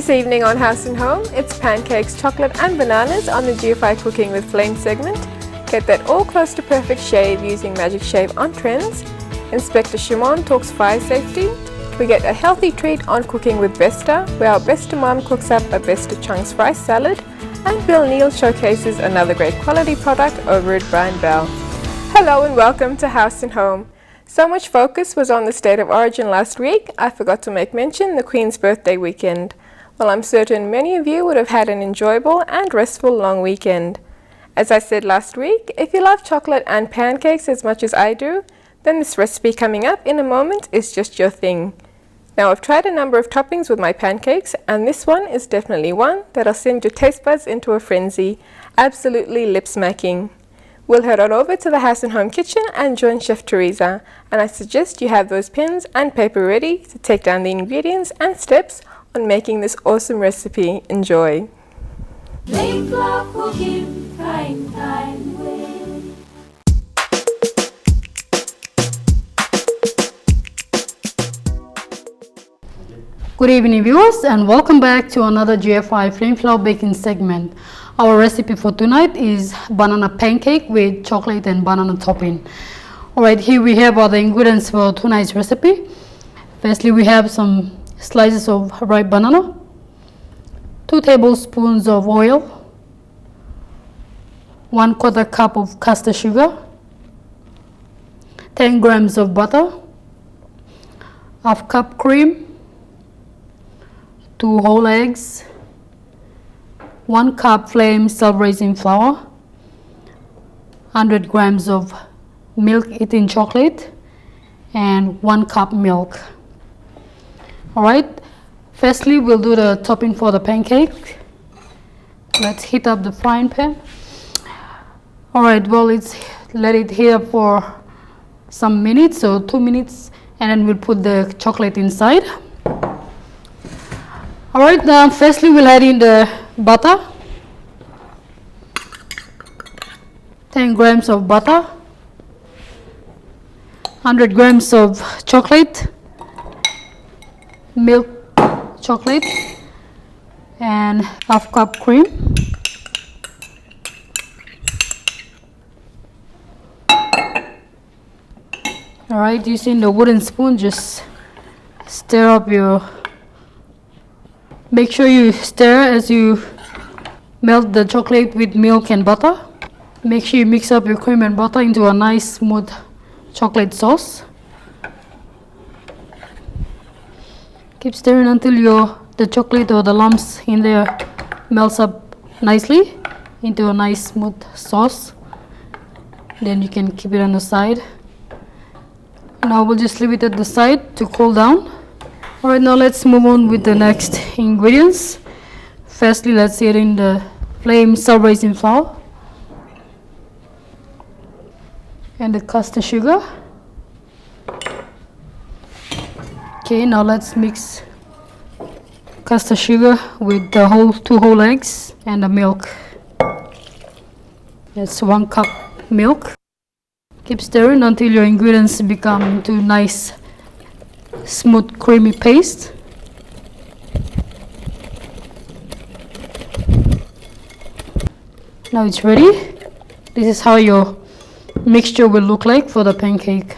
This evening on House and Home, it's pancakes, chocolate and bananas on the GFI Cooking with Flame segment. Get that all close to perfect shave using Magic Shave on Trends. Inspector Shimon talks fire safety. We get a healthy treat on Cooking with Besta, where our Besta mom cooks up a Besta Chunks rice salad. And Bill Neal showcases another great quality product over at Brian Bell. Hello and welcome to House and Home. So much focus was on the State of Origin last week, I forgot to make mention the Queen's birthday weekend. Well, I'm certain many of you would have had an enjoyable and restful long weekend. As I said last week, if you love chocolate and pancakes as much as I do, then this recipe coming up in a moment is just your thing. Now, I've tried a number of toppings with my pancakes, and this one is definitely one that'll send your taste buds into a frenzy. Absolutely lip-smacking. We'll head on over to the House and Home kitchen and join Chef Teresa, and I suggest you have those pens and paper ready to take down the ingredients and steps on making this awesome recipe. Enjoy. Make love cooking prime time way. Good evening viewers, and welcome back to another GFI Flame Flour Baking segment. Our recipe for tonight is banana pancake with chocolate and banana topping. Alright, here we have all the ingredients for tonight's recipe. Firstly, we have some slices of ripe banana, 2 tablespoons of oil, 1/4 cup of caster sugar, 10 grams of butter, half cup cream, 2 whole eggs, 1 cup flame self-raising flour, 100 grams of milk eaten chocolate, and 1 cup milk. Alright, firstly we'll do the topping for the pancake. Let's heat up the frying pan. Alright, well, let it heat up for some minutes, so 2 minutes, and then we'll put the chocolate inside. Alright, now firstly we'll add in the butter, 10 grams of butter, 100 grams of chocolate, milk chocolate, and half cup cream. Alright, using the wooden spoon, just stir up make sure you stir as you melt the chocolate with milk and butter. Make sure you mix up your cream and butter into a nice smooth chocolate sauce. Keep stirring until the chocolate or the lumps in there melts up nicely into a nice smooth sauce. Then you can keep it on the side. Now we'll just leave it at the side to cool down. Alright, now let's move on with the next ingredients. Firstly, let's add in the flame self-raising flour and the caster sugar. Okay, now let's mix caster sugar with the 2 whole eggs and the milk. That's 1 cup milk. Keep stirring until your ingredients become into nice smooth creamy paste. Now it's ready. This is how your mixture will look like for the pancake.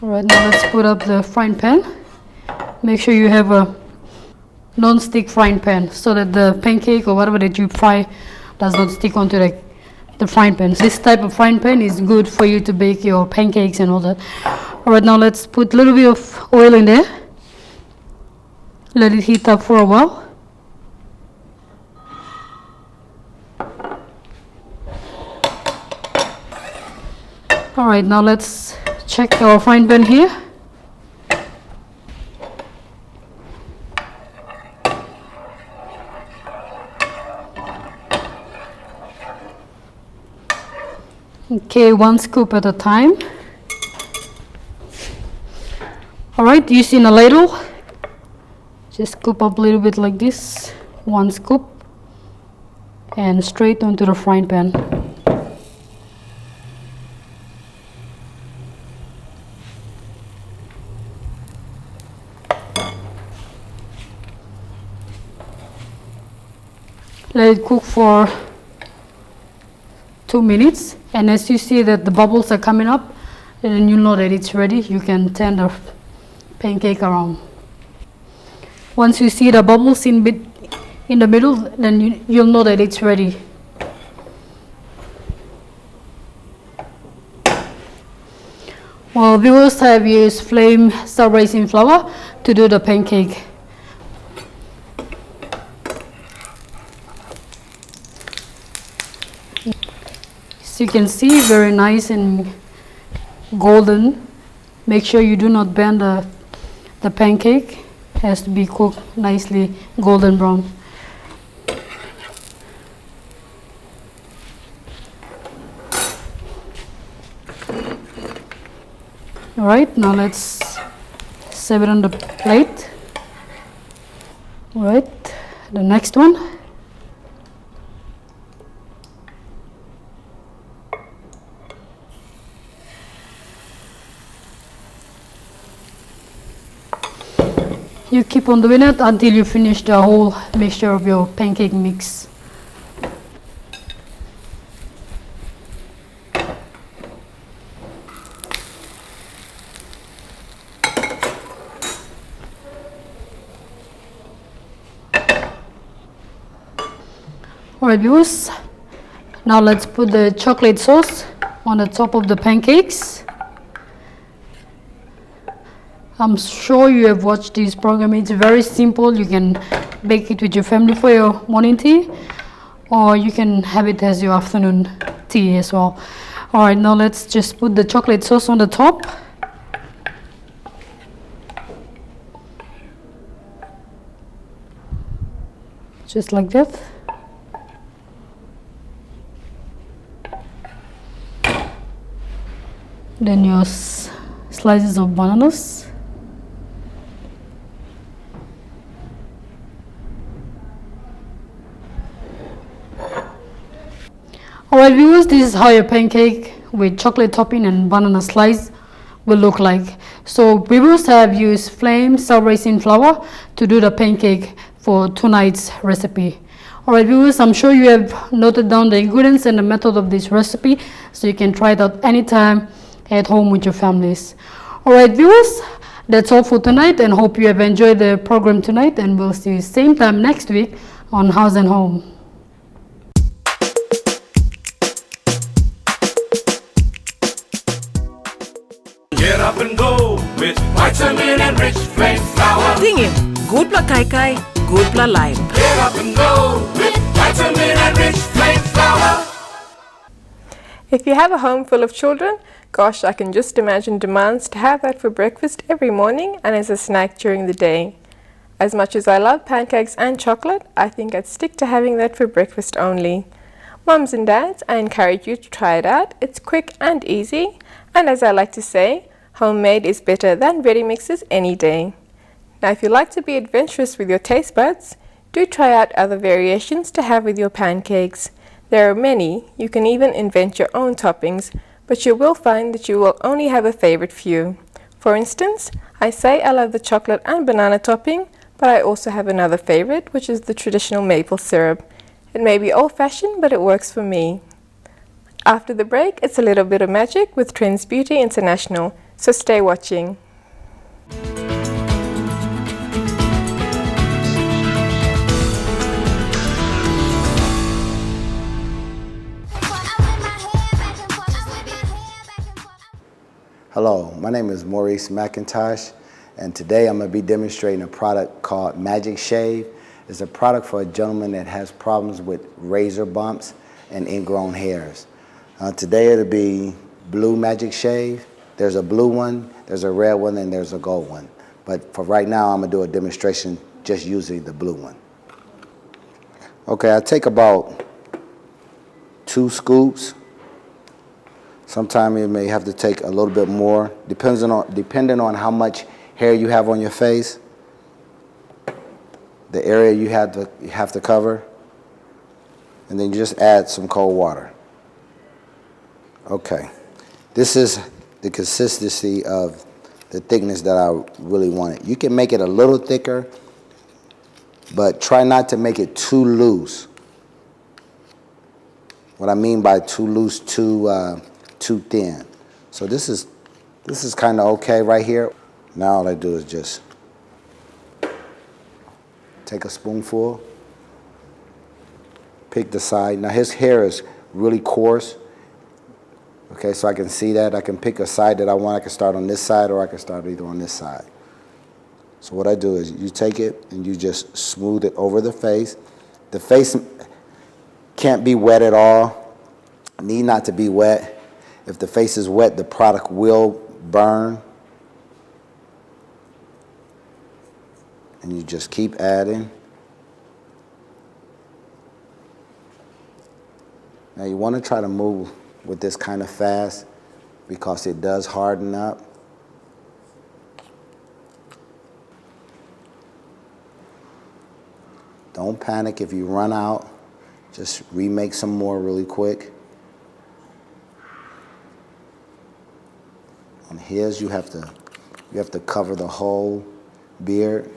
Alright, now let's put up the frying pan. Make sure you have a non-stick frying pan so that the pancake or whatever that you fry does not stick onto the frying pan. This type of frying pan is good for you to bake your pancakes and all that. Alright, now let's put a little bit of oil in there. Let it heat up for a while. Alright, now let's check our frying pan here. Okay, 1 scoop at a time. Alright, using a ladle, just scoop up a little bit like this, 1 scoop, and straight onto the frying pan. Let it cook for 2 minutes, and as you see that the bubbles are coming up, then you know that it's ready. You can turn the pancake around. Once you see the bubbles in the middle, then you'll know that it's ready. Well, viewers, have used flame self-raising flour to do the pancake. As you can see, very nice and golden. Make sure you do not burn the pancake. It has to be cooked nicely golden brown. Alright, now let's serve it on the plate. Alright, the next one. You keep on doing it until you finish the whole mixture of your pancake mix. Alright viewers, now let's put the chocolate sauce on the top of the pancakes. I'm sure you have watched this program. It's very simple. You can bake it with your family for your morning tea, or you can have it as your afternoon tea as well. Alright, now let's just put the chocolate sauce on the top. Just like that. Then your slices of bananas. Alright viewers, this is how your pancake with chocolate topping and banana slice will look like. So viewers, have used flame self-raising flour to do the pancake for tonight's recipe. Alright viewers, I'm sure you have noted down the ingredients and the method of this recipe, so you can try it out anytime at home with your families. Alright viewers, that's all for tonight, and hope you have enjoyed the program tonight, and we'll see you same time next week on House and Home. Get up and go with vitamin and rich flame flour. Dingin, good pla kai kai, good pla lime. Get up and go with vitamin and rich flame flour. If you have a home full of children, gosh, I can just imagine demands to have that for breakfast every morning and as a snack during the day. As much as I love pancakes and chocolate, I think I'd stick to having that for breakfast only. Mums and dads, I encourage you to try it out. It's quick and easy, and as I like to say, homemade is better than ready mixes any day. Now if you like to be adventurous with your taste buds, do try out other variations to have with your pancakes. There are many. You can even invent your own toppings, but you will find that you will only have a favorite few. For instance, I say I love the chocolate and banana topping, but I also have another favorite, which is the traditional maple syrup. It may be old-fashioned, but it works for me. After the break, it's a little bit of magic with Trends Beauty International, so stay watching. Hello, my name is Maurice McIntosh, and today I'm going to be demonstrating a product called Magic Shave. It's a product for a gentleman that has problems with razor bumps and ingrown hairs. Today it'll be blue Magic Shave. There's a blue one, there's a red one, and there's a gold one. But for right now, I'm going to do a demonstration just using the blue one. Okay, I take about 2 scoops. Sometimes you may have to take a little bit more, depending on how much hair you have on your face, the area you have to cover, and then you just add some cold water. Okay, this is the consistency of the thickness that I really want it. You can make it a little thicker, but try not to make it too loose, What I mean by too loose, too thin. So this is kind of okay right here. Now all I do is just take a spoonful, pick the side. Now his hair is really coarse. Okay, so I can see that. I can pick a side that I want. I can start on this side or I can start either on this side. So what I do is you take it and you just smooth it over the face. The face can't be wet at all. Need not to be wet. If the face is wet, the product will burn. And you just keep adding. Now you want to try to move with this kind of fast because it does harden up. Don't panic if you run out. Just remake some more really quick. On his, you have to cover the whole beard.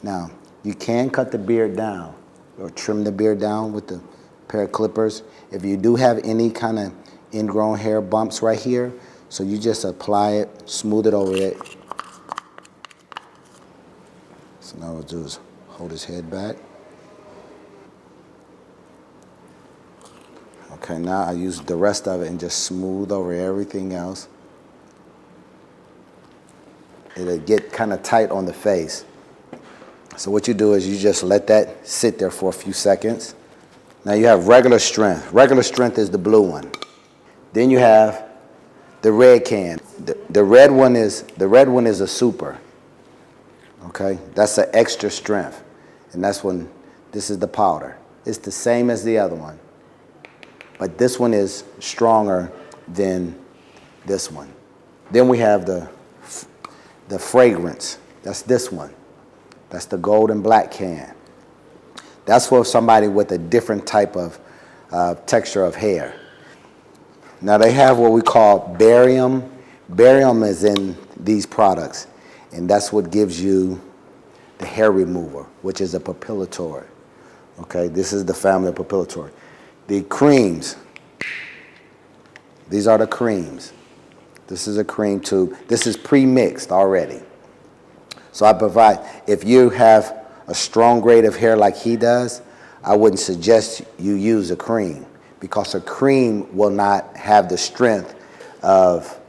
Now, you can cut the beard down or trim the beard down with the pair of clippers. If you do have any kind of ingrown hair bumps right here, so you just apply it, smooth it over it. So now what I'll do is hold his head back. Okay, now I use the rest of it and just smooth over everything else. It'll get kind of tight on the face. So what you do is you just let that sit there for a few seconds. Now you have regular strength. Regular strength is the blue one. Then you have the red can. The red one is a super. Okay, that's an extra strength, and that's when this is the powder. It's the same as the other one, but this one is stronger than this one. Then we have the fragrance. That's this one. That's the gold and black can. That's for somebody with a different type of texture of hair. Now they have what we call barium. Barium is in these products, and that's what gives you the hair remover, which is a papillatory. Okay, this is the family of papillatory. The creams, these are the creams. This is a cream tube. This is pre-mixed already. So I provide, if you have a strong grade of hair like he does, I wouldn't suggest you use a cream because a cream will not have the strength of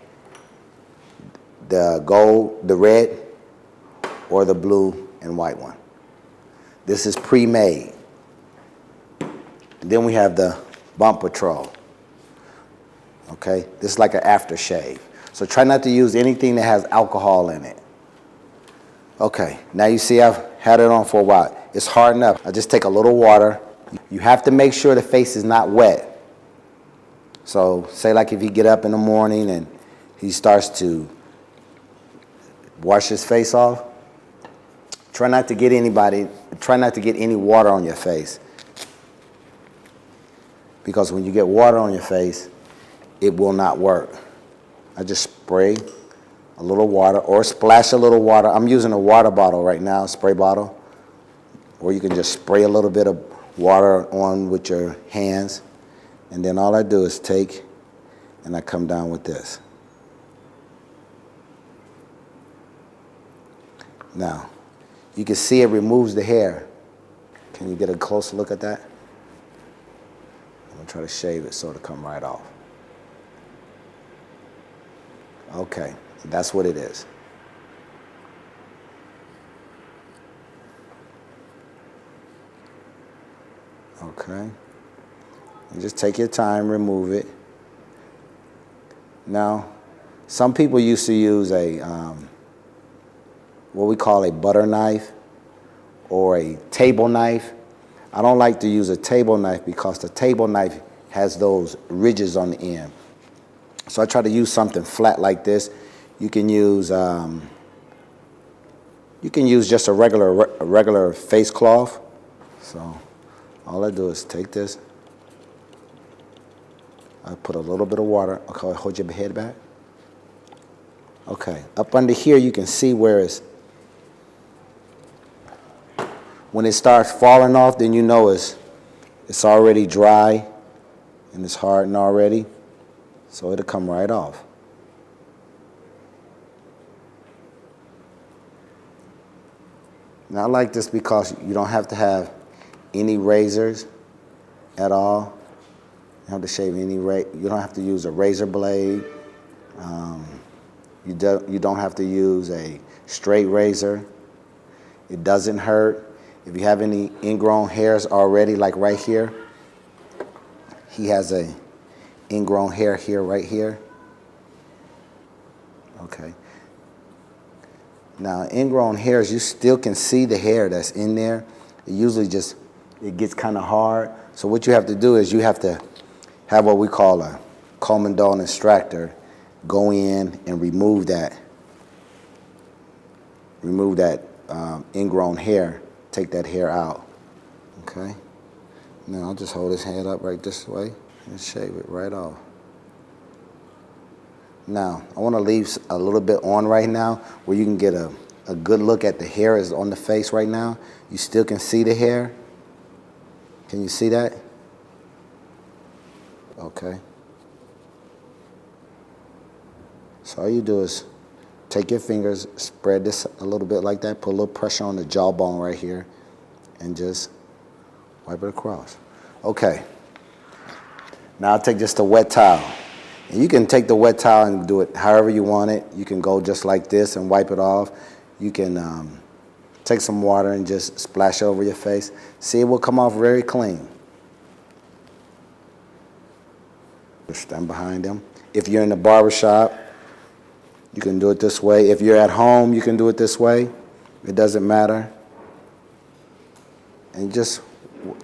the gold, the red, or the blue and white one. This is pre-made. Then we have the Bump Patrol. Okay, this is like an aftershave. So try not to use anything that has alcohol in it. Okay, now you see I've had it on for a while. It's hardened up. I just take a little water. You have to make sure the face is not wet. So say like if you get up in the morning and he starts to wash his face off, try not to get any water on your face. Because when you get water on your face, it will not work. I just spray a little water or splash a little water. I'm using a water bottle right now, spray bottle. Or you can just spray a little bit of water on with your hands. And then all I do is take and I come down with this. Now, you can see it removes the hair. Can you get a closer look at that? I'm gonna try to shave it so it'll come right off. Okay, that's what it is. Okay. And just take your time, remove it. Now, some people used to use a what we call a butter knife or a table knife. I don't like to use a table knife because the table knife has those ridges on the end. So I try to use something flat like this. You can use just a regular face cloth. So all I do is take this. I put a little bit of water. Okay, hold your head back. Okay, up under here you can see where it's When it starts falling off, then you know it's already dry and it's hardened already, so it'll come right off. Now I like this because you don't have to have any razors at all. You don't have to shave you don't have to use a razor blade. You don't have to use a straight razor. It doesn't hurt. If you have any ingrown hairs already, like right here, he has a ingrown hair here, right here. Okay. Now, ingrown hairs, you still can see the hair that's in there. It usually it gets kind of hard. So what you have to do is you have to have what we call a Commandant extractor go in and remove that ingrown hair, take that hair out, okay? Now I'll just hold his head up right this way and shave it right off. Now, I want to leave a little bit on right now where you can get a good look at the hair is on the face right now. You still can see the hair. Can you see that? Okay. So all you do is take your fingers, spread this a little bit like that, put a little pressure on the jawbone right here, and just wipe it across. Okay. Now I'll take just a wet towel. And you can take the wet towel and do it however you want it. You can go just like this and wipe it off. You can take some water and just splash over your face. See, it will come off very clean. Just stand behind them. If you're in the barber shop, you can do it this way. If you're at home, you can do it this way. It doesn't matter. And just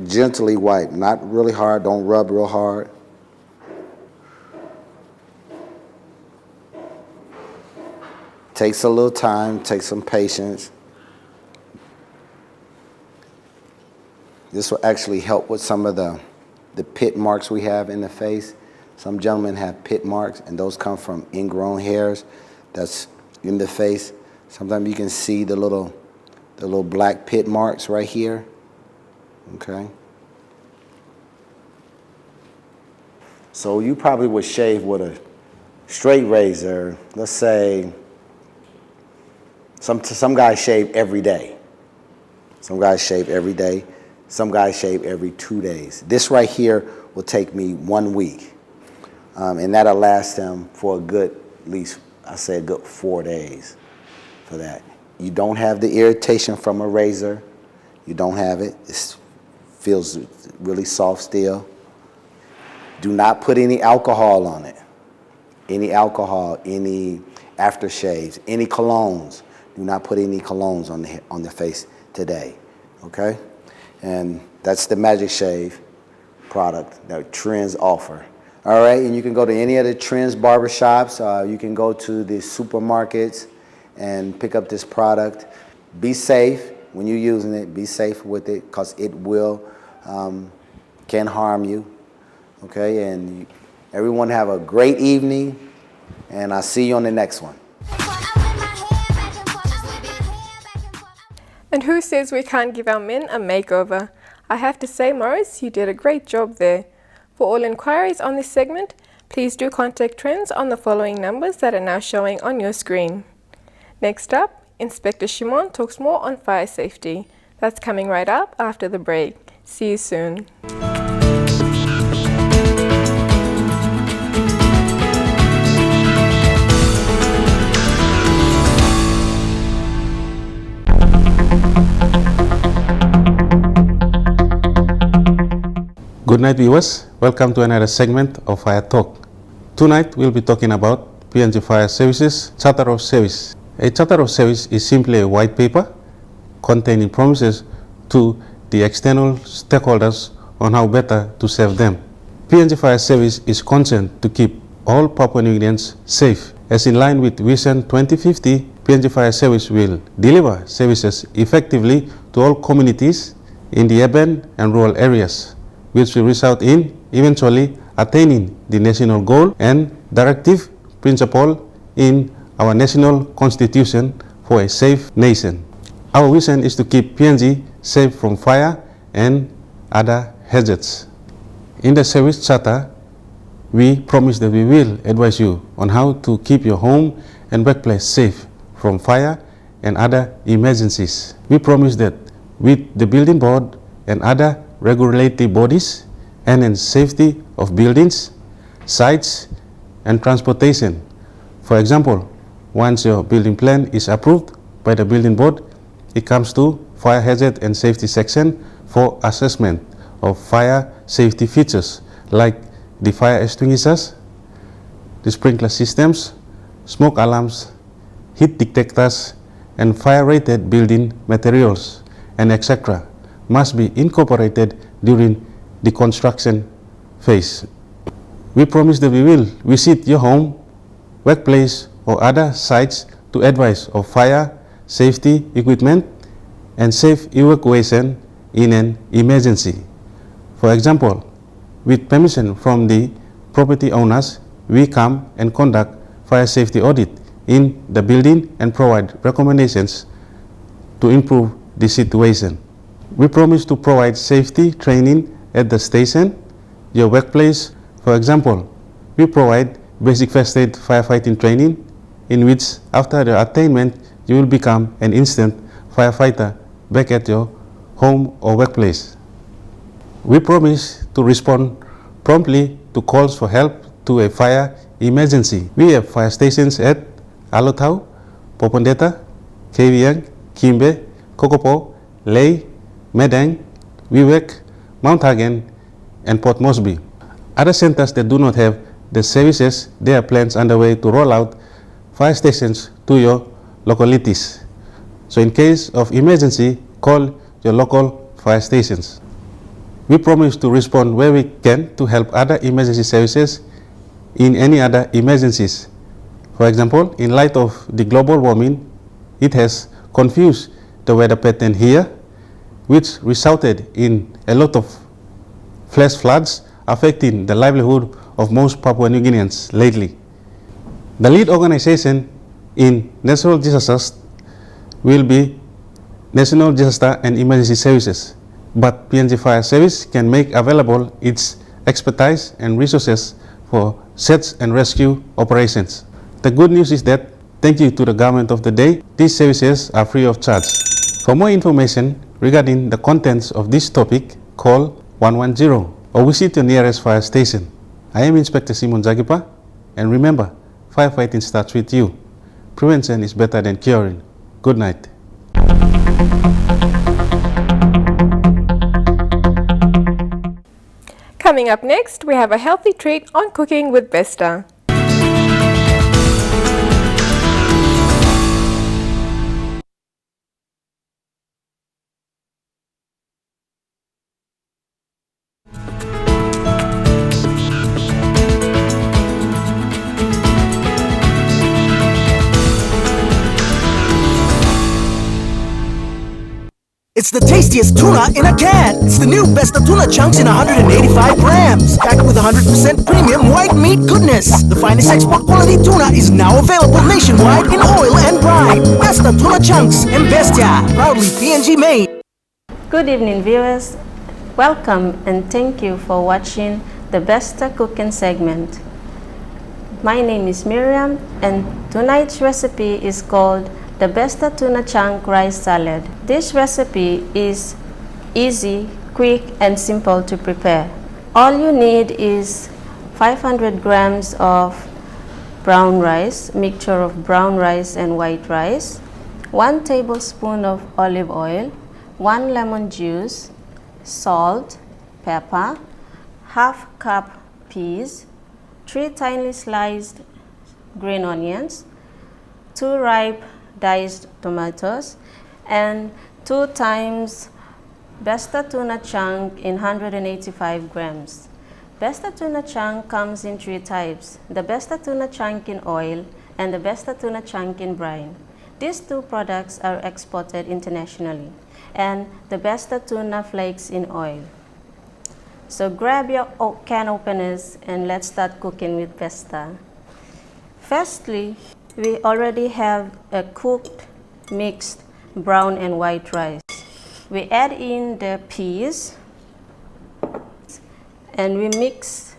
gently wipe, not really hard. Don't rub real hard. Takes a little time, takes some patience. This will actually help with some of the pit marks we have in the face. Some gentlemen have pit marks, and those come from ingrown hairs that's in the face. Sometimes you can see the little black pit marks right here. Okay. So you probably would shave with a straight razor. Let's say some guys shave every day. Some guys shave every day. Some guys shave every 2 days. This right here will take me 1 week. And that'll last them for a good, at least, I say a good 4 days for that. You don't have the irritation from a razor. You don't have it. It feels really soft still. Do not put any alcohol on it. Any alcohol, any aftershaves, any colognes. Do not put any colognes on the face today, okay? And that's the Magic Shave product that Trends offer. All right, and you can go to any of the Trends barbershops. You can go to the supermarkets and pick up this product. Be safe when you're using it. Be safe with it because it can harm you. Okay, and everyone have a great evening, and I'll see you on the next one. And who says we can't give our men a makeover? I have to say, Morris, you did a great job there. For all inquiries on this segment, please do contact Trends on the following numbers that are now showing on your screen. Next up, Inspector Shimon talks more on fire safety. That's coming right up after the break. See you soon. Good night, viewers. Welcome to another segment of Fire Talk. Tonight we'll be talking about PNG Fire Services Charter of Service. A Charter of Service is simply a white paper containing promises to the external stakeholders on how better to serve them. PNG Fire Service is concerned to keep all Papua New Guineans safe. As in line with Vision 2050, PNG Fire Service will deliver services effectively to all communities in the urban and rural areas, which will result in eventually attaining the national goal and directive principle in our national constitution for a safe nation. Our vision is to keep PNG safe from fire and other hazards. In the service charter, we promise that we will advise you on how to keep your home and workplace safe from fire and other emergencies. We promise that with the building board and other regulatory bodies and in safety of buildings, sites and transportation. For example, once your building plan is approved by the building board, it comes to fire hazard and safety section for assessment of fire safety features like the fire extinguishers, the sprinkler systems, smoke alarms, heat detectors, and fire-rated building materials, and etc. must be incorporated during the construction phase. We promise that we will visit your home, workplace, or other sites to advise of fire safety equipment and safe evacuation in an emergency. For example, with permission from the property owners, we come and conduct fire safety audit in the building and provide recommendations to improve the situation. We promise to provide safety training at the station, your workplace. For example, we provide basic first aid firefighting training in which after the attainment you will become an instant firefighter back at your home or workplace. We promise to respond promptly to calls for help to a fire emergency. We have fire stations at Alotau, Popondeta, Kavieng, Kimbe, Kokopo, Ley, Medang, Wewak, Mount Hagen, and Port Moresby. Other centers that do not have the services, there are plans underway to roll out fire stations to your localities. So in case of emergency, call your local fire stations. We promise to respond where we can to help other emergency services in any other emergencies. For example, in light of the global warming, it has confused the weather pattern here, which resulted in a lot of flash floods affecting the livelihood of most Papua New Guineans lately. The lead organization in natural disasters will be National Disaster and Emergency Services, but PNG Fire Service can make available its expertise and resources for search and rescue operations. The good news is that, thank you to the government of the day, these services are free of charge. For more information regarding the contents of this topic, call 110 or visit your nearest fire station. I am Inspector Simon Zagipa, and remember, firefighting starts with you. Prevention is better than curing. Good night. Coming up next, we have a healthy treat on cooking with Besta. It's the tastiest tuna in a can. It's the new Besta tuna chunks in 185 grams, packed with 100% premium white meat goodness. The finest export quality tuna is now available nationwide in oil and brine. Besta tuna chunks and Bestia, proudly PNG made. Good evening, viewers. Welcome and thank you for watching the Besta cooking segment. My name is Miriam, and tonight's recipe is called the Besta tuna chunk rice salad. This recipe is easy, quick, and simple to prepare. All you need is 500 grams of brown rice, mixture of brown rice and white rice, 1 tablespoon of olive oil, 1 lemon juice, salt, pepper, half cup peas, 3 thinly sliced green onions, 2 ripe diced tomatoes, and 2 times Besta tuna chunk in 185 grams. Besta tuna chunk comes in 3 types, the Besta tuna chunk in oil and the Besta tuna chunk in brine. These 2 products are exported internationally, and the Besta tuna flakes in oil. So grab your can openers and let's start cooking with Besta. Firstly, we already have a cooked, mixed brown and white rice. We add in the peas and we mix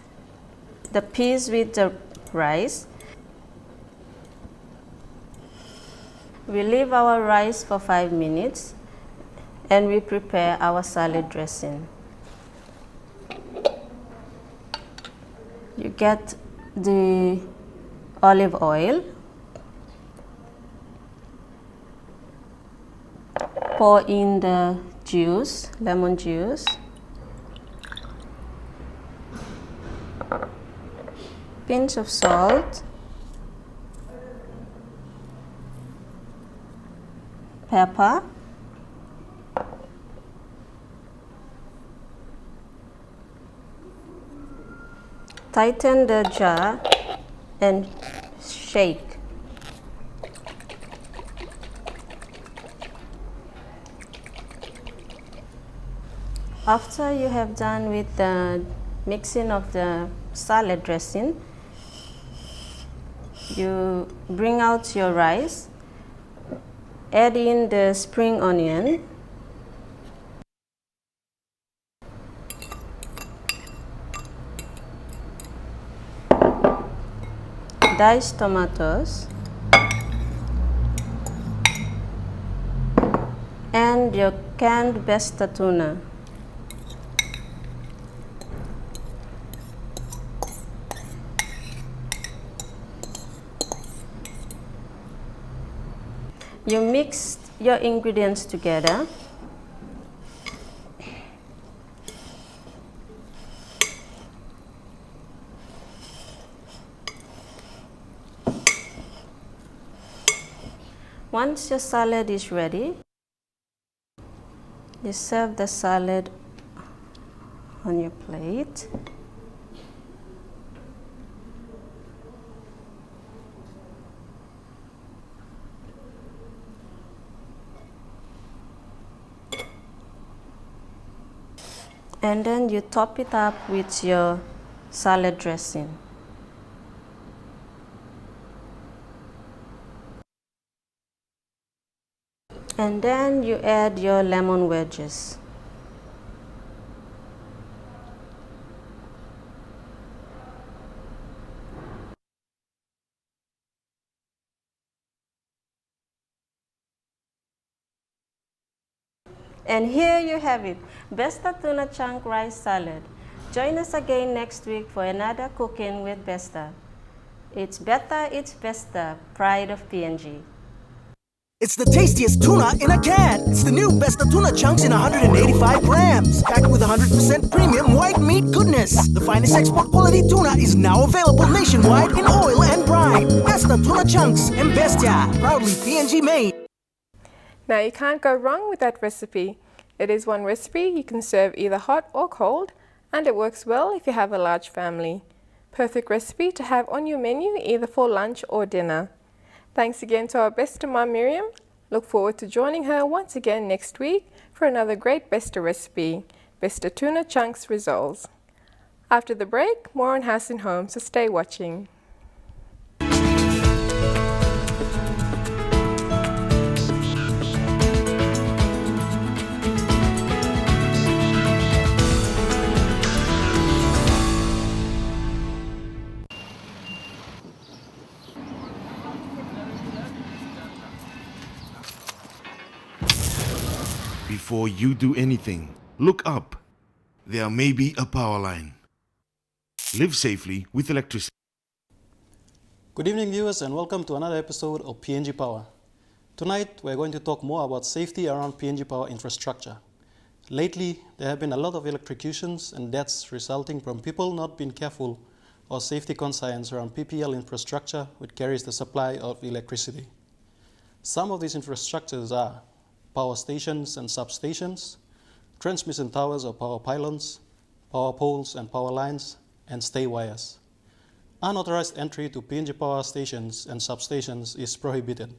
the peas with the rice. We leave our rice for 5 minutes and we prepare our salad dressing. You get the olive oil, pour in the juice, lemon juice, pinch of salt, pepper, tighten the jar and shake. After you have done with the mixing of the salad dressing, you bring out your rice, add in the spring onion, diced tomatoes, and your canned Besta tuna. You mix your ingredients together. Once your salad is ready, you serve the salad on your plate. And then you top it up with your salad dressing. And then you add your lemon wedges. And here you have it, Besta tuna chunk rice salad. Join us again next week for another Cooking with Besta. It's better, it's Besta, pride of PNG. It's the tastiest tuna in a can. It's the new Besta tuna chunks in 185 grams, packed with 100% premium white meat goodness. The finest export quality tuna is now available nationwide in oil and brine. Besta tuna chunks and Bestia, proudly PNG made. Now you can't go wrong with that recipe. It is one recipe you can serve either hot or cold, and it works well if you have a large family. Perfect recipe to have on your menu either for lunch or dinner. Thanks again to our Besta mom Miriam. Look forward to joining her once again next week for another great Besta recipe, Besta tuna chunks rissoles. After the break, more on House and Home, so stay watching. Before you do anything, look up. There may be a power line. Live safely with electricity. Good evening, viewers, and welcome to another episode of PNG Power. Tonight, we're going to talk more about safety around PNG Power infrastructure. Lately, there have been a lot of electrocutions and deaths resulting from people not being careful or safety conscious around PPL infrastructure, which carries the supply of electricity. Some of these infrastructures are power stations and substations, transmission towers or power pylons, power poles and power lines, and stay wires. Unauthorized entry to PNG power stations and substations is prohibited.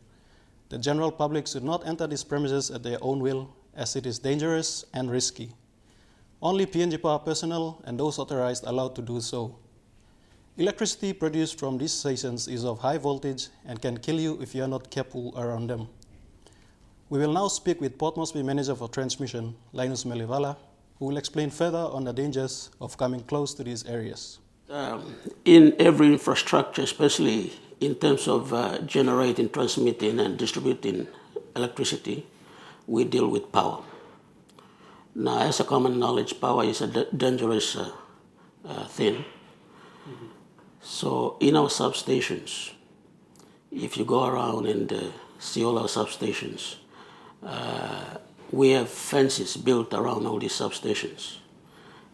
The general public should not enter these premises at their own will, as it is dangerous and risky. Only PNG power personnel and those authorized are allowed to do so. Electricity produced from these stations is of high voltage and can kill you if you are not careful around them. We will now speak with Port Moresby Manager for Transmission, Linus Melivala, who will explain further on the dangers of coming close to these areas. In every infrastructure, especially in terms of generating, transmitting, and distributing electricity, we deal with power. Now, as a common knowledge, power is a dangerous thing. So in our substations, if you go around and see all our substations, we have fences built around all these substations.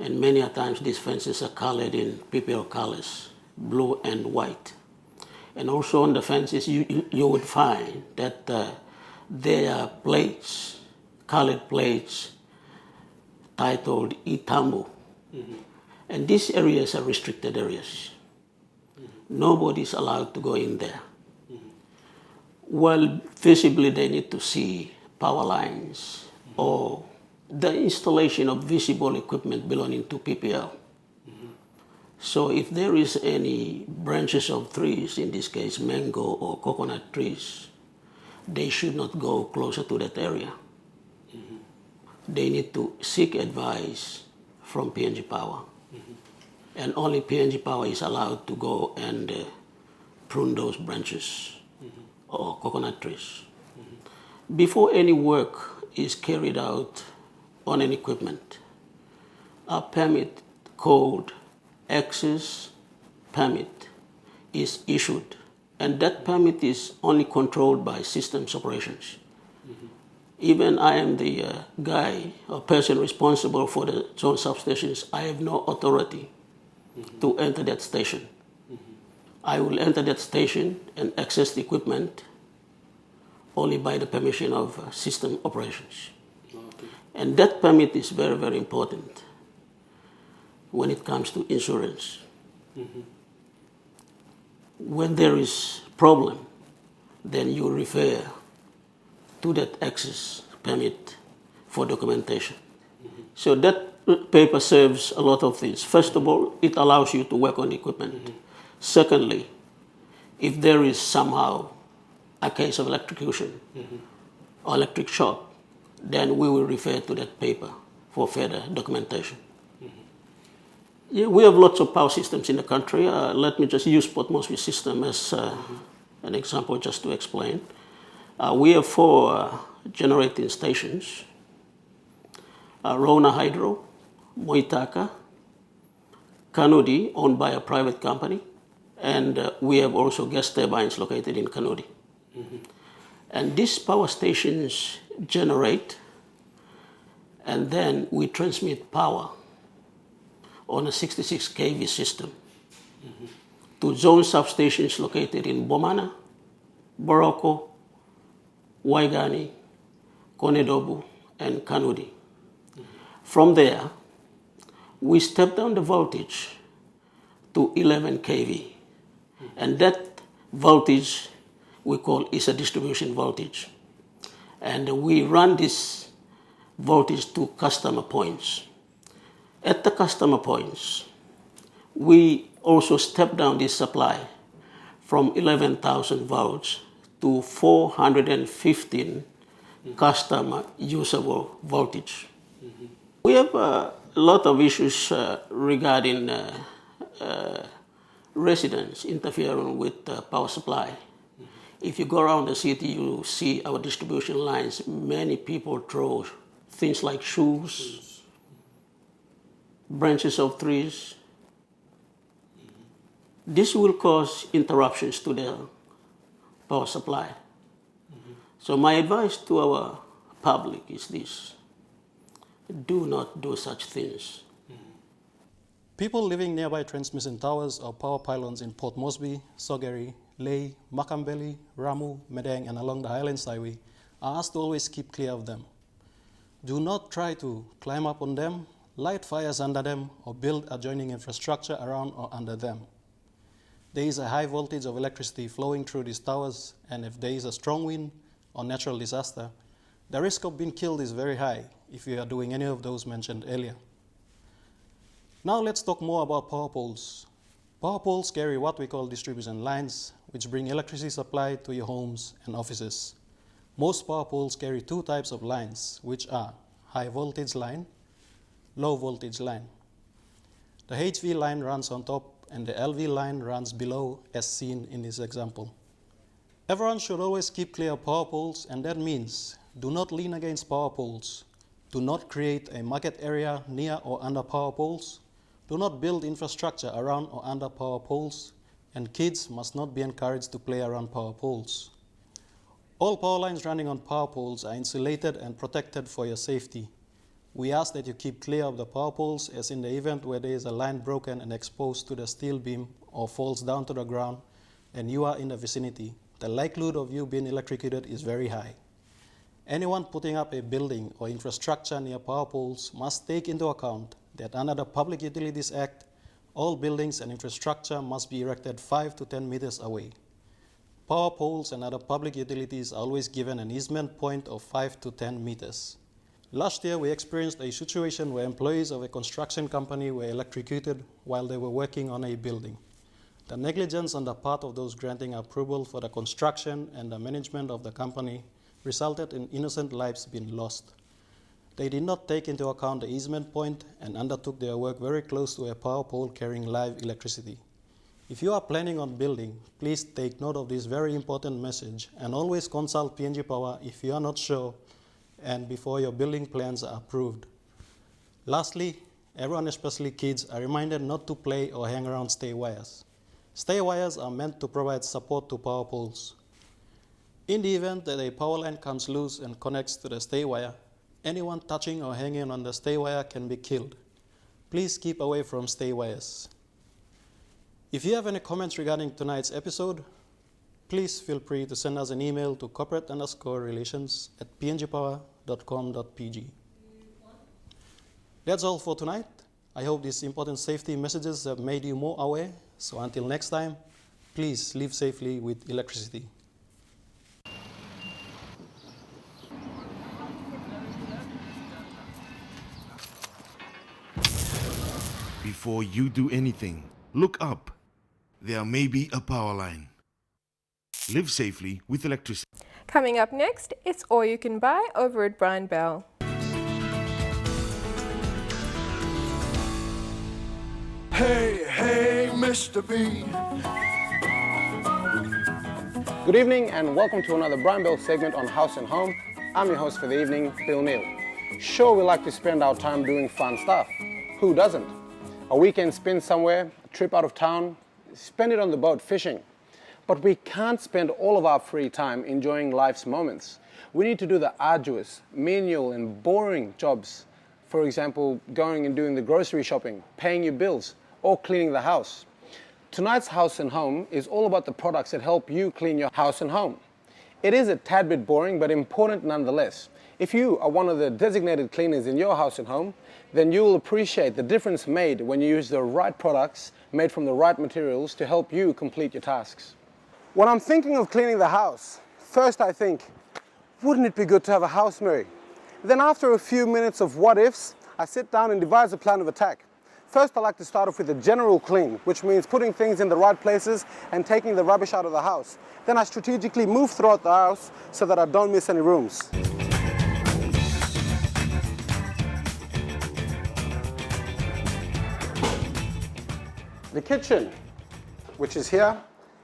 And many a times these fences are colored in PPL colors, blue and white. And also on the fences, you would find that there are plates, colored plates, titled Itambo. And these areas are restricted areas. Nobody is allowed to go in there. Well, visibly they need to see power lines or the installation of visible equipment belonging to PPL. So if there is any branches of trees, in this case mango or coconut trees, they should not go closer to that area. They need to seek advice from PNG Power. And only PNG Power is allowed to go and prune those branches or coconut trees. Before any work is carried out on an equipment, a permit called access permit is issued, and that permit is only controlled by systems operations. Even I am the guy or person responsible for the zone substations. I have no authority to enter that station. I will enter that station and access the equipment only by the permission of system operations. And that permit is very, very important when it comes to insurance. When there is problem, then you refer to that access permit for documentation. So that paper serves a lot of things. First of all, it allows you to work on the equipment. Secondly, if there is somehow a case of electrocution or electric shock, then we will refer to that paper for further documentation. Yeah, we have lots of power systems in the country. Let me just use Port Moresby system as an example just to explain. We have 4 generating stations: Rona Hydro, Moitaka, Kanudi, owned by a private company, and we have also gas turbines located in Kanudi. And these power stations generate, and then we transmit power on a 66 kV system to zone substations located in Bomana, Boroko, Waigani, Konedobu, and Kanudi. From there, we step down the voltage to 11 kV, and that voltage we call is a distribution voltage. And we run this voltage to customer points. At the customer points, we also step down this supply from 11,000 volts to 415 customer usable voltage. We have a lot of issues regarding residents interfering with power supply. If you go around the city, you see our distribution lines. Many people throw things like shoes, branches of trees. This will cause interruptions to the power supply. So my advice to our public is this: do not do such things. People living nearby transmission towers or power pylons in Port Moresby, Sogeri, Ley, Makambeli, Ramu, Medang, and along the Highlands Highway are asked to always keep clear of them. Do not try to climb up on them, light fires under them, or build adjoining infrastructure around or under them. There is a high voltage of electricity flowing through these towers, and if there is a strong wind or natural disaster, the risk of being killed is very high if you are doing any of those mentioned earlier. Now let's talk more about power poles. Power poles carry what we call distribution lines, which bring electricity supply to your homes and offices. Most power poles carry two types of lines, which are high voltage line, low voltage line. The HV line runs on top and the LV line runs below, as seen in this example. Everyone should always keep clear of power poles, and that means do not lean against power poles, do not create a market area near or under power poles, do not build infrastructure around or under power poles, and kids must not be encouraged to play around power poles. All power lines running on power poles are insulated and protected for your safety. We ask that you keep clear of the power poles, as in the event where there is a line broken and exposed to the steel beam or falls down to the ground and you are in the vicinity, the likelihood of you being electrocuted is very high. Anyone putting up a building or infrastructure near power poles must take into account that under the Public Utilities Act, all buildings and infrastructure must be erected 5 to 10 meters away. Power poles and other public utilities are always given an easement point of 5 to 10 meters. Last year, we experienced a situation where employees of a construction company were electrocuted while they were working on a building. The negligence on the part of those granting approval for the construction and the management of the company resulted in innocent lives being lost. They did not take into account the easement point and undertook their work very close to a power pole carrying live electricity. If you are planning on building, please take note of this very important message and always consult PNG Power if you are not sure and before your building plans are approved. Lastly, everyone, especially kids, are reminded not to play or hang around stay wires. Stay wires are meant to provide support to power poles. In the event that a power line comes loose and connects to the stay wire, anyone touching or hanging on the stay wire can be killed. Please keep away from stay wires. If you have any comments regarding tonight's episode, please feel free to send us an email to corporate_relations@pngpower.com.pg. That's all for tonight. I hope these important safety messages have made you more aware. So until next time, please live safely with electricity. Before you do anything, look up. There may be a power line. Live safely with electricity. Coming up next, it's All You Can Buy over at Brian Bell. Hey, hey, Mr. B. Good evening and welcome to another Brian Bell segment on House and Home. I'm your host for the evening, Bill Neal. Sure, we like to spend our time doing fun stuff. Who doesn't? A weekend spin somewhere, a trip out of town, spend it on the boat fishing. But we can't spend all of our free time enjoying life's moments. We need to do the arduous, menial and boring jobs. For example, going and doing the grocery shopping, paying your bills, or cleaning the house. Tonight's House and Home is all about the products that help you clean your house and home. It is a tad bit boring, but important nonetheless. If you are one of the designated cleaners in your house and home, then you will appreciate the difference made when you use the right products made from the right materials to help you complete your tasks. When I'm thinking of cleaning the house, first I think, wouldn't it be good to have a housemary? Then after a few minutes of what ifs, I sit down and devise a plan of attack. First I like to start off with a general clean, which means putting things in the right places and taking the rubbish out of the house. Then I strategically move throughout the house so that I don't miss any rooms. The kitchen, which is here,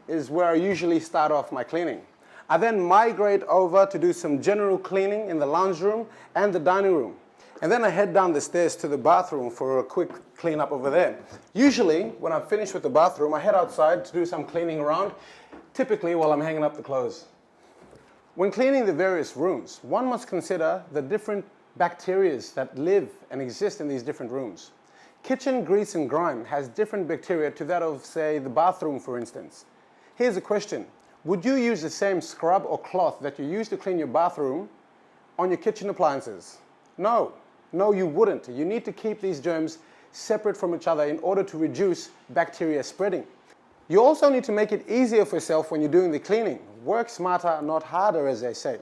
is where I usually start off my cleaning. I then migrate over to do some general cleaning in the lounge room and the dining room. And then I head down the stairs to the bathroom for a quick clean up over there. Usually, when I'm finished with the bathroom, I head outside to do some cleaning around, typically while I'm hanging up the clothes. When cleaning the various rooms, one must consider the different bacteria that live and exist in these different rooms. Kitchen grease and grime has different bacteria to that of, say, the bathroom, for instance. Here's a question. Would you use the same scrub or cloth that you use to clean your bathroom on your kitchen appliances? No. No, you wouldn't. You need to keep these germs separate from each other in order to reduce bacteria spreading. You also need to make it easier for yourself when you're doing the cleaning. Work smarter, not harder, as they say.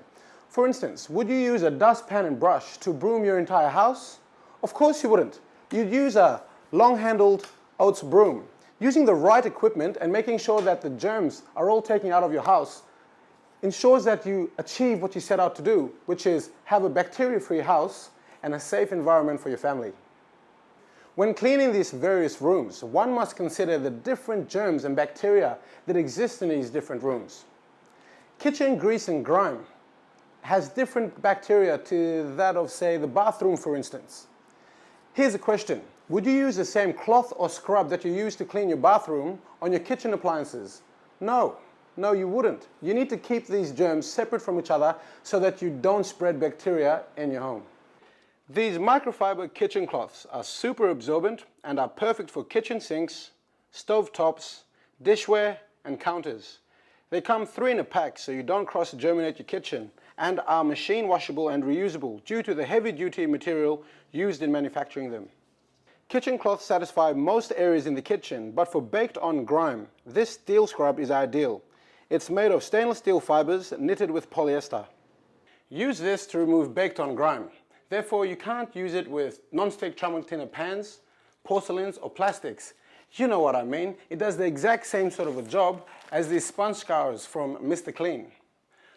For instance, would you use a dustpan and brush to broom your entire house? Of course you wouldn't. You'd use a long-handled oats broom. Using the right equipment and making sure that the germs are all taken out of your house ensures that you achieve what you set out to do, which is have a bacteria-free house and a safe environment for your family. When cleaning these various rooms, one must consider the different germs and bacteria that exist in these different rooms. Kitchen grease and grime has different bacteria to that of, say, the bathroom, for instance. Here's a question. Would you use the same cloth or scrub that you use to clean your bathroom on your kitchen appliances? No. No, you wouldn't. You need to keep these germs separate from each other so that you don't spread bacteria in your home. These microfiber kitchen cloths are super absorbent and are perfect for kitchen sinks, stove tops, dishware and counters. They come 3 in a pack so you don't cross-germinate your kitchen, and are machine washable and reusable due to the heavy-duty material used in manufacturing them. Kitchen cloths satisfy most areas in the kitchen, but for baked-on grime, this steel scrub is ideal. It's made of stainless steel fibers knitted with polyester. Use this to remove baked-on grime. Therefore, you can't use it with non-stick Tramontina pans, porcelains or plastics. You know what I mean. It does the exact same sort of a job as these sponge scours from Mr. Clean.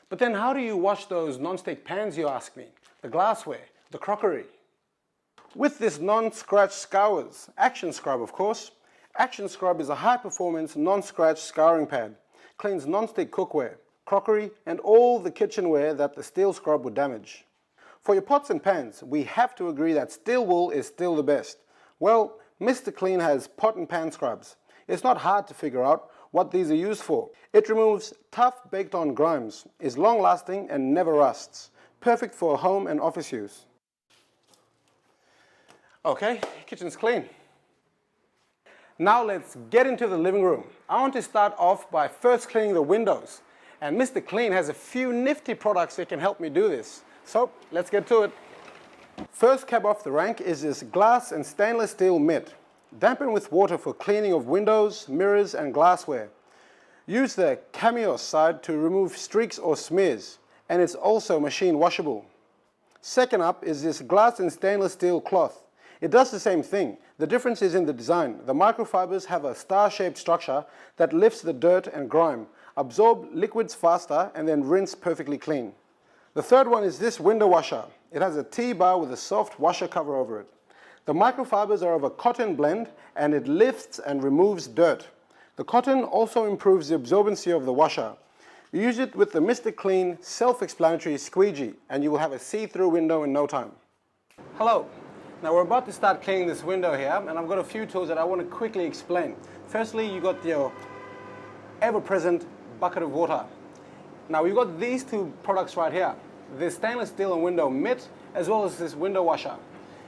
But then how do you wash those non-stick pans, you ask me? The glassware, the crockery? With this non-scratch scours, Action Scrub of course. Action Scrub is a high-performance non-scratch scouring pad. Cleans non-stick cookware, crockery and all the kitchenware that the steel scrub would damage. For your pots and pans, we have to agree that steel wool is still the best. Well, Mr. Clean has pot and pan scrubs. It's not hard to figure out what these are used for. It removes tough baked-on grimes, is long-lasting and never rusts. Perfect for home and office use. Okay, kitchen's clean. Now let's get into the living room. I want to start off by first cleaning the windows. And Mr. Clean has a few nifty products that can help me do this. So let's get to it. First cab off the rank is this glass and stainless steel mitt. Dampen with water for cleaning of windows, mirrors and glassware. Use the Cameos side to remove streaks or smears, and it's also machine washable. Second up is this glass and stainless steel cloth. It does the same thing. The difference is in the design. The microfibers have a star-shaped structure that lifts the dirt and grime, absorb liquids faster and then rinse perfectly clean. The third one is this window washer. It has a T-bar with a soft washer cover over it. The microfibers are of a cotton blend and it lifts and removes dirt. The cotton also improves the absorbency of the washer. You use it with the Mr. Clean self-explanatory squeegee and you will have a see-through window in no time. Hello. Now we're about to start cleaning this window here and I've got a few tools that I want to quickly explain. Firstly, you got your ever-present bucket of water. Now we've got these two products right here. This stainless steel and window mitt as well as this window washer.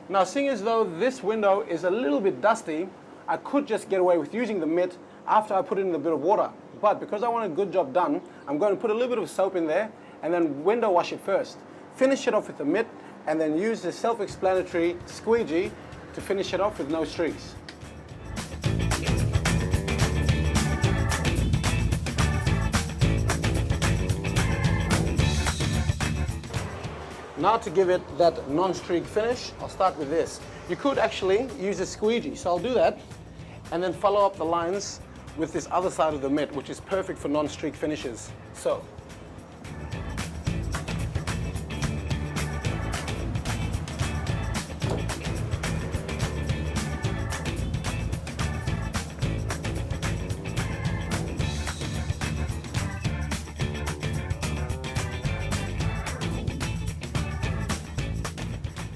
Now seeing as though this window is a little bit dusty, I could just get away with using the mitt after I put it in a bit of water. But because I want a good job done, I'm going to put a little bit of soap in there and then window wash it first. Finish it off with the mitt and then use the self-explanatory squeegee to finish it off with no streaks. Now to give it that non-streak finish, I'll start with this. You could actually use a squeegee, so I'll do that and then follow up the lines with this other side of the mitt, which is perfect for non-streak finishes. So.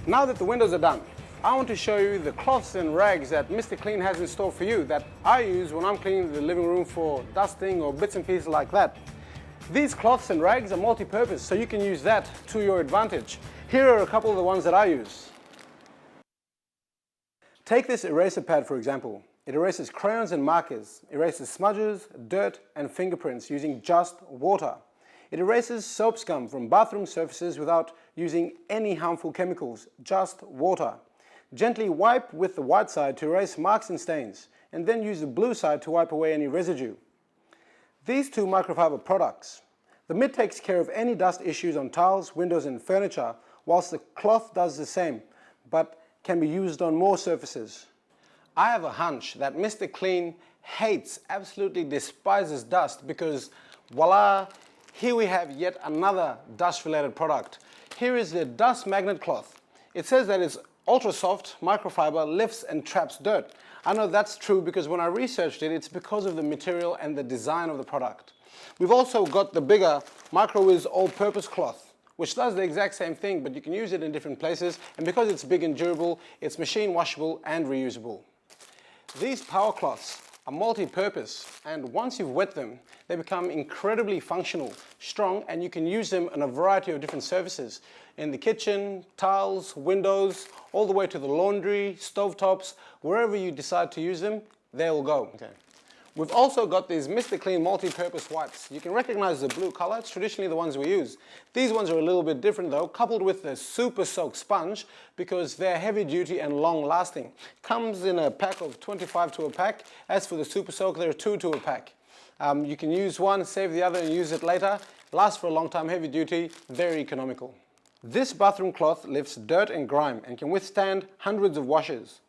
Now that the windows are done, I want to show you the cloths and rags that Mr. Clean has in store for you that I use when I'm cleaning the living room for dusting or bits and pieces like that. These cloths and rags are multi-purpose, so you can use that to your advantage. Here are a couple of the ones that I use. Take this eraser pad for example. It erases crayons and markers, erases smudges, dirt and fingerprints using just water. It erases soap scum from bathroom surfaces without using any harmful chemicals, just water. Gently wipe with the white side to erase marks and stains, and then use the blue side to wipe away any residue. These two microfiber products. The mitt takes care of any dust issues on tiles, windows and furniture, whilst the cloth does the same, but can be used on more surfaces. I have a hunch that Mr. Clean hates, absolutely despises dust because, voila, Here we have yet another dust-related product. Here is the dust magnet cloth. It says that it's ultra soft microfiber, lifts and traps dirt. I know that's true because when I researched it, it's because of the material and the design of the product. We've also got the bigger MicroWiz all-purpose cloth, which does the exact same thing, but you can use it in different places, and because it's big and durable, it's machine washable and reusable. These power cloths are multi-purpose, and once you've wet them, they become incredibly functional, strong, and you can use them in a variety of different surfaces. In the kitchen, tiles, windows, all the way to the laundry, stovetops, wherever you decide to use them, they'll go. Okay. We've also got these Mr. Clean multi-purpose wipes. You can recognize the blue color, it's traditionally the ones we use. These ones are a little bit different though, coupled with the super soak sponge because they're heavy duty and long lasting. Comes in a pack of 25 to a pack. As for the super soak, there are 2 to a pack. You can use one, save the other and use it later. Lasts for a long time, heavy duty, very economical. This bathroom cloth lifts dirt and grime and can withstand hundreds of washes.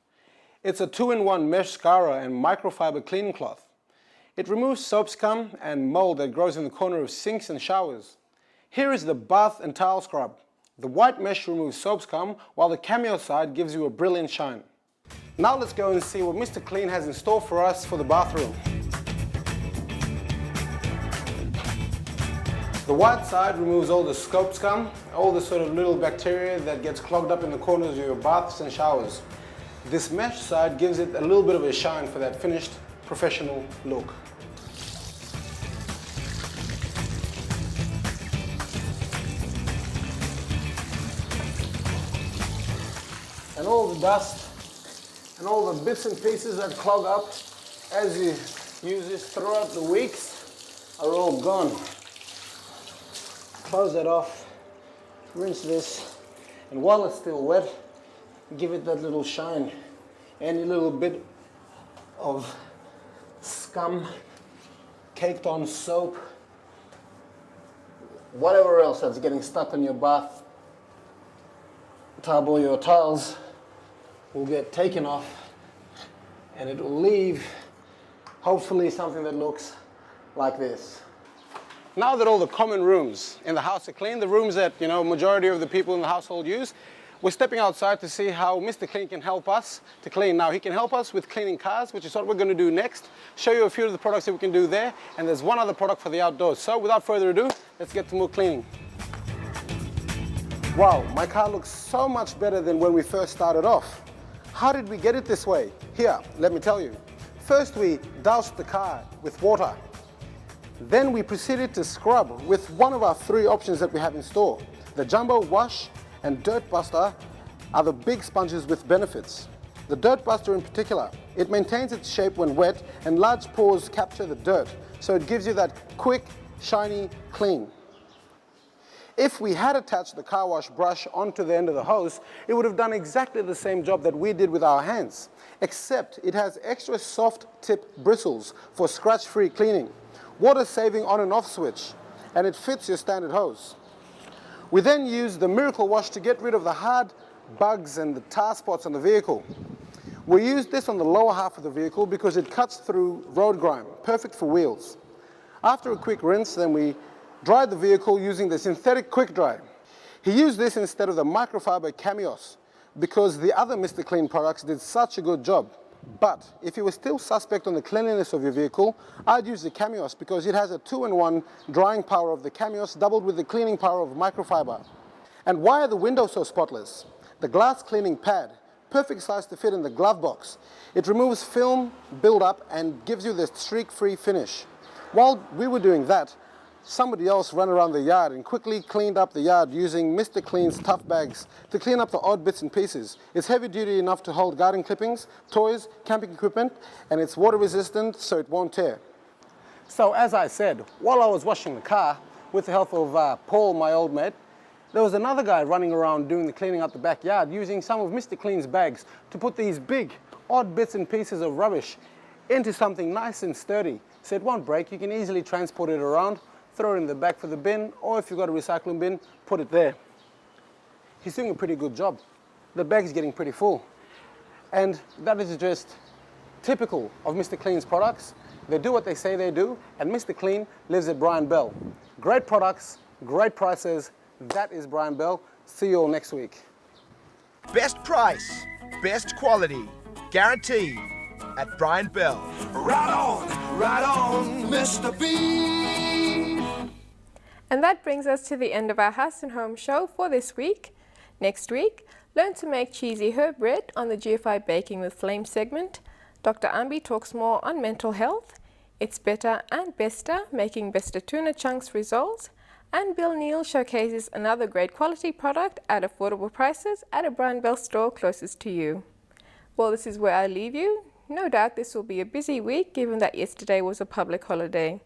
It's a 2-in-1 mesh scourer and microfiber cleaning cloth. It removes soap scum and mold that grows in the corner of sinks and showers. Here is the bath and towel scrub. The white mesh removes soap scum, while the cameo side gives you a brilliant shine. Now let's go and see what Mr. Clean has in store for us for the bathroom. The white side removes all the soap scum, all the sort of little bacteria that gets clogged up in the corners of your baths and showers. This mesh side gives it a little bit of a shine for that finished professional look. And all the dust and all the bits and pieces that clog up as you use this throughout the weeks are all gone. Close that off, rinse this, and while it's still wet, give it that little shine. Any little bit of scum, caked on soap, whatever else that's getting stuck on your bath tub or your tiles will get taken off, and it will leave hopefully something that looks like this. Now that all the common rooms in the house are clean, the rooms that majority of the people in the household use, we're stepping outside to see how Mr. Clean can help us to clean. Now he can help us with cleaning cars, which is what we're going to do next. Show you a few of the products that we can do there, and there's one other product for the outdoors. So without further ado, let's get to more cleaning. Wow, my car looks so much better than when we first started off. How did we get it this way? Here, let me tell you. First we doused the car with water. Then we proceeded to scrub with one of our 3 options that we have in store. The Jumbo Wash and Dirt Buster are the big sponges with benefits. The Dirt Buster in particular, it maintains its shape when wet and large pores capture the dirt, so it gives you that quick, shiny clean. If we had attached the car wash brush onto the end of the hose, it would have done exactly the same job that we did with our hands, except it has extra soft tip bristles for scratch-free cleaning, water-saving on and off switch, and it fits your standard hose. We then use the Miracle Wash to get rid of the hard bugs and the tar spots on the vehicle. We use this on the lower half of the vehicle because it cuts through road grime, perfect for wheels. After a quick rinse, then we dry the vehicle using the synthetic quick dry. He used this instead of the microfiber cameos because the other Mr. Clean products did such a good job. But if you were still suspect on the cleanliness of your vehicle, I'd use the cameos because it has a 2-in-1 drying power of the cameos doubled with the cleaning power of microfiber. And why are the windows so spotless? The glass cleaning pad, perfect size to fit in the glove box. It removes film build-up and gives you this streak-free finish. While we were doing that, somebody else ran around the yard and quickly cleaned up the yard using Mr. Clean's tough bags to clean up the odd bits and pieces. It's heavy duty enough to hold garden clippings, toys, camping equipment, and it's water resistant so it won't tear. So as I said, while I was washing the car, with the help of Paul, my old mate, there was another guy running around doing the cleaning up the backyard using some of Mr. Clean's bags to put these big, odd bits and pieces of rubbish into something nice and sturdy. So it won't break, you can easily transport it around, throw it in the back for the bin, or if you've got a recycling bin, put it there. He's doing a pretty good job. The bag's getting pretty full. And that is just typical of Mr. Clean's products. They do what they say they do, and Mr. Clean lives at Brian Bell. Great products, great prices. That is Brian Bell. See you all next week. Best price, best quality, guaranteed at Brian Bell. Right on, Mr. B. And that brings us to the end of our House and Home show for this week. Next week, learn to make cheesy herb bread on the GFI Baking with Flame segment. Dr. Ambi talks more on mental health. It's better and bester, making bester tuna chunks results. And Bill Neal showcases another great quality product at affordable prices at a Brian Bell store closest to you. Well, this is where I leave you. No doubt this will be a busy week given that yesterday was a public holiday.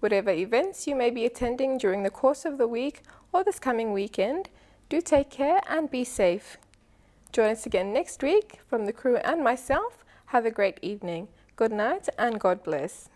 Whatever events you may be attending during the course of the week or this coming weekend, do take care and be safe. Join us again next week from the crew and myself. Have a great evening. Good night and God bless.